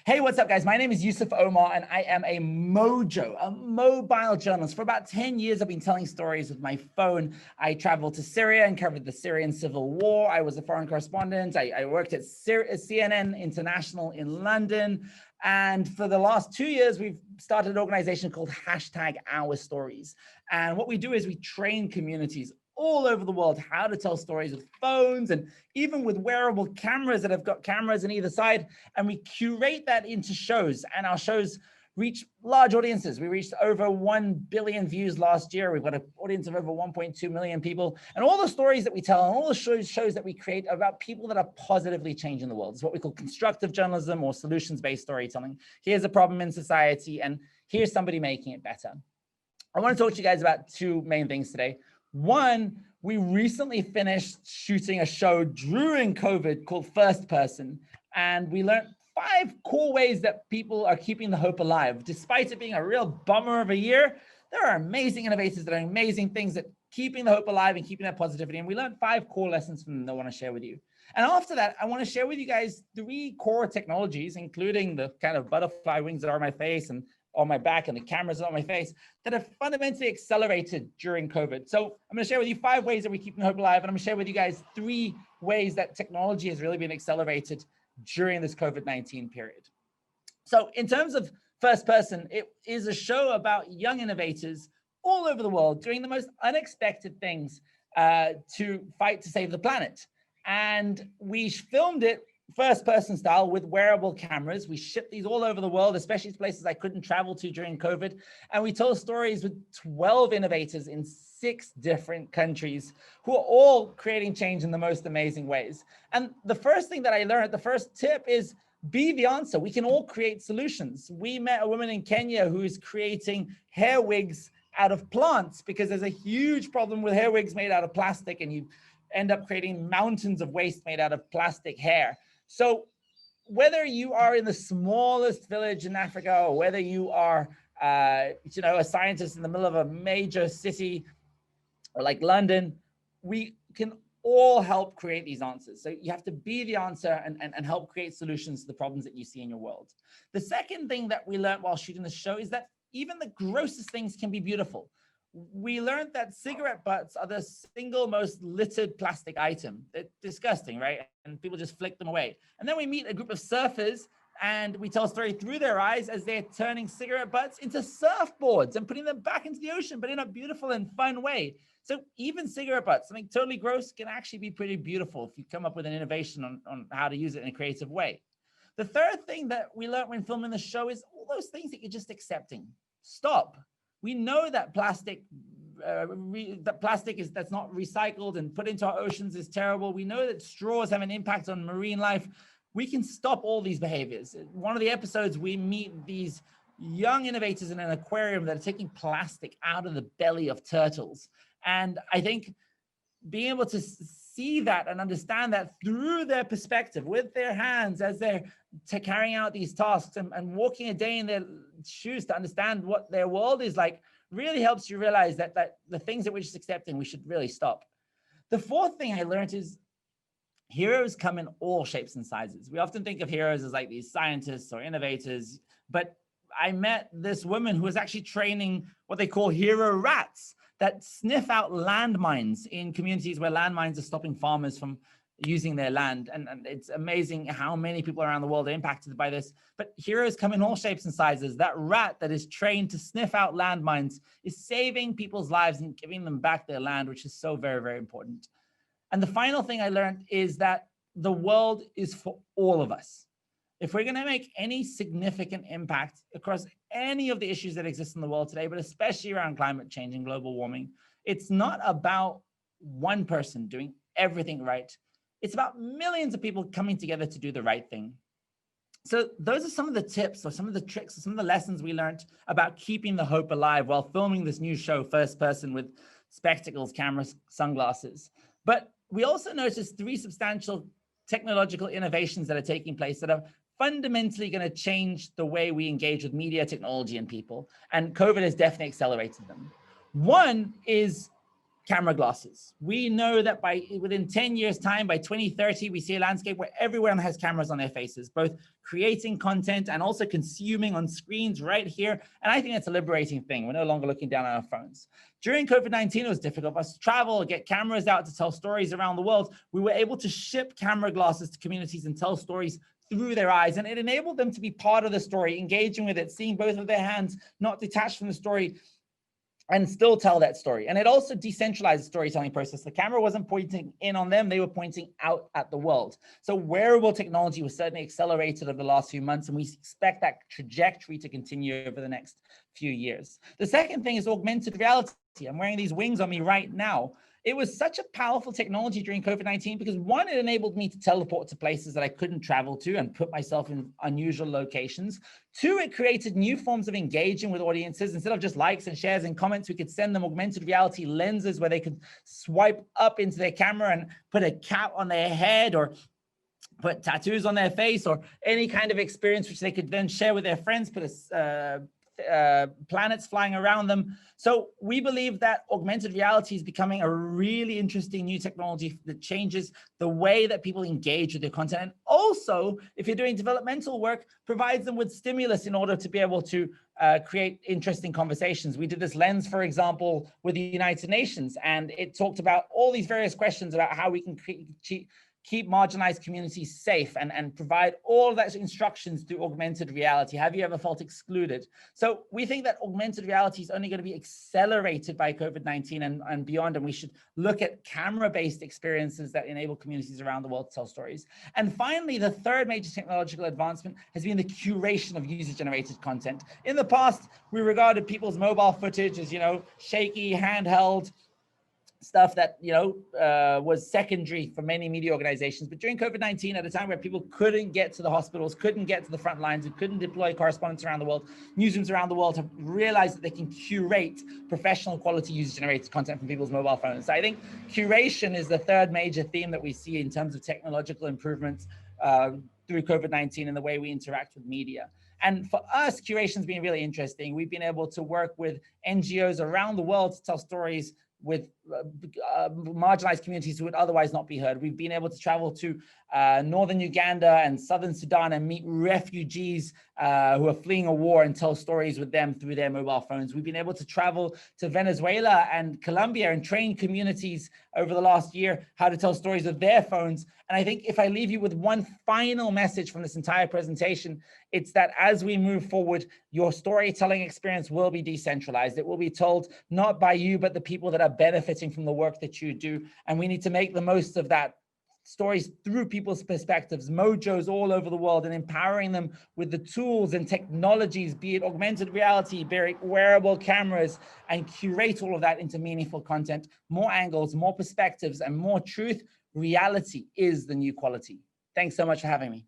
Hey, what's up, guys? My name is Yusuf Omar, and I am a mojo, a mobile journalist. For about 10 years, I've been telling stories with my phone. I traveled to Syria and covered the Syrian civil war. I was a foreign correspondent. I worked at CNN International in London. And for the last 2 years, we've started an organization called #OurStories. And what we do is we train communities all over the world how to tell stories with phones and even with wearable cameras that have got cameras on either side. And we curate that into shows, and our shows reach large audiences. We reached over 1 billion views last year. We've got an audience of over 1.2 million people. And all the stories that we tell and all the shows that we create are about people that are positively changing the world. It's what we call constructive journalism or solutions-based storytelling. Here's a problem in society, and here's somebody making it better. I want to talk to you guys about two main things today. One, we recently finished shooting a show during COVID called First Person, and we learned 5 core ways that people are keeping the hope alive. Despite it being a real bummer of a year, there are amazing innovators that are doing amazing things at keeping the hope alive and keeping that positivity. And we learned 5 core lessons from them that I want to share with you. And after that, I want to share with you guys 3 core technologies, including the kind of butterfly wings that are on my face and on my back and the cameras on my face, that have fundamentally accelerated during COVID. So I'm going to share with you 5 ways that we keep the hope alive, and I'm going to share with you guys 3 ways that technology has really been accelerated during this COVID-19 period. So in terms of First Person, it is a show about young innovators all over the world doing the most unexpected things to fight to save the planet. And we filmed it first person style with wearable cameras. We shipped these all over the world, especially to places I couldn't travel to during COVID. And we told stories with 12 innovators in 6 different countries who are all creating change in the most amazing ways. And the first thing that I learned, the first tip is be the answer. We can all create solutions. We met a woman in Kenya who is creating hair wigs out of plants because there's a huge problem with hair wigs made out of plastic, and you end up creating mountains of waste made out of plastic hair. So whether you are in the smallest village in Africa or whether you are, a scientist in the middle of a major city or like London, we can all help create these answers. So you have to be the answer and help create solutions to the problems that you see in your world. The second thing that we learned while shooting the show is that even the grossest things can be beautiful. We learned that cigarette butts are the single most littered plastic item. They're disgusting, right? And people just flick them away. And then we meet a group of surfers and we tell a story through their eyes as they're turning cigarette butts into surfboards and putting them back into the ocean, but in a beautiful and fun way. So even cigarette butts, something totally gross, can actually be pretty beautiful if you come up with an innovation on how to use it in a creative way. The third thing that we learned when filming the show is all those things that you're just accepting. Stop. We know that plastic that's not recycled and put into our oceans is terrible. We know that straws have an impact on marine life. We can stop all these behaviors. One of the episodes, we meet these young innovators in an aquarium that are taking plastic out of the belly of turtles. And I think being able to see that and understand that through their perspective, with their hands as they're carrying out these tasks and walking a day in their shoes to understand what their world is like, really helps you realize that the things that we're just accepting, we should really stop. The fourth thing I learned is heroes come in all shapes and sizes. We often think of heroes as like these scientists or innovators, but I met this woman who was actually training what they call hero rats that sniff out landmines in communities where landmines are stopping farmers from using their land. And it's amazing how many people around the world are impacted by this. But heroes come in all shapes and sizes. That rat that is trained to sniff out landmines is saving people's lives and giving them back their land, which is so very, very important. And the final thing I learned is that the world is for all of us. If we're going to make any significant impact across any of the issues that exist in the world today, but especially around climate change and global warming, it's not about one person doing everything right. It's about millions of people coming together to do the right thing. So those are some of the tips or some of the tricks or some of the lessons we learned about keeping the hope alive while filming this new show, First Person, with spectacles, cameras, sunglasses. But we also noticed 3 substantial technological innovations that are taking place that are fundamentally going to change the way we engage with media, technology, and people. And COVID has definitely accelerated them. One is camera glasses. We know that within 10 years time, by 2030, we see a landscape where everyone has cameras on their faces, both creating content and also consuming on screens right here. And I think that's a liberating thing. We're no longer looking down on our phones. During COVID-19, it was difficult for us to travel, get cameras out to tell stories around the world. We were able to ship camera glasses to communities and tell stories through their eyes. And it enabled them to be part of the story, engaging with it, seeing both of their hands, not detached from the story, and still tell that story. And it also decentralized the storytelling process. The camera wasn't pointing in on them, they were pointing out at the world. So wearable technology was certainly accelerated over the last few months, and we expect that trajectory to continue over the next few years. The second thing is augmented reality. I'm wearing these wings on me right now. It was such a powerful technology during COVID-19 because one, it enabled me to teleport to places that I couldn't travel to and put myself in unusual locations. Two, it created new forms of engaging with audiences. Instead of just likes and shares and comments, we could send them augmented reality lenses where they could swipe up into their camera and put a cap on their head or put tattoos on their face or any kind of experience which they could then share with their friends, put planets flying around them. So we believe that augmented reality is becoming a really interesting new technology that changes the way that people engage with their content. And also, if you're doing developmental work, provides them with stimulus in order to be able to create interesting conversations. We did this lens, for example, with the United Nations, and it talked about all these various questions about how we can keep marginalized communities safe and provide all of that instructions through augmented reality. Have you ever felt excluded? So we think that augmented reality is only going to be accelerated by COVID-19 and beyond, and we should look at camera-based experiences that enable communities around the world to tell stories. And finally, the third major technological advancement has been the curation of user-generated content. In the past, we regarded people's mobile footage as, shaky, handheld, stuff that was secondary for many media organizations. But during COVID-19, at a time where people couldn't get to the hospitals, couldn't get to the front lines, and couldn't deploy correspondents around the world, newsrooms around the world have realized that they can curate professional quality user-generated content from people's mobile phones. So I think curation is the third major theme that we see in terms of technological improvements through COVID-19 and the way we interact with media. And for us, curation's been really interesting. We've been able to work with NGOs around the world to tell stories with marginalized communities who would otherwise not be heard. We've been able to travel to northern Uganda and southern Sudan and meet refugees who are fleeing a war and tell stories with them through their mobile phones. We've been able to travel to Venezuela and Colombia and train communities over the last year how to tell stories with their phones. And I think if I leave you with one final message from this entire presentation, it's that as we move forward, your storytelling experience will be decentralized. It will be told not by you, but the people that are benefiting from the work that you do. And we need to make the most of that stories through people's perspectives, mojos all over the world, and empowering them with the tools and technologies, be it augmented reality, be it wearable cameras, and curate all of that into meaningful content, more angles, more perspectives, and more truth. Reality is the new quality. Thanks so much for having me.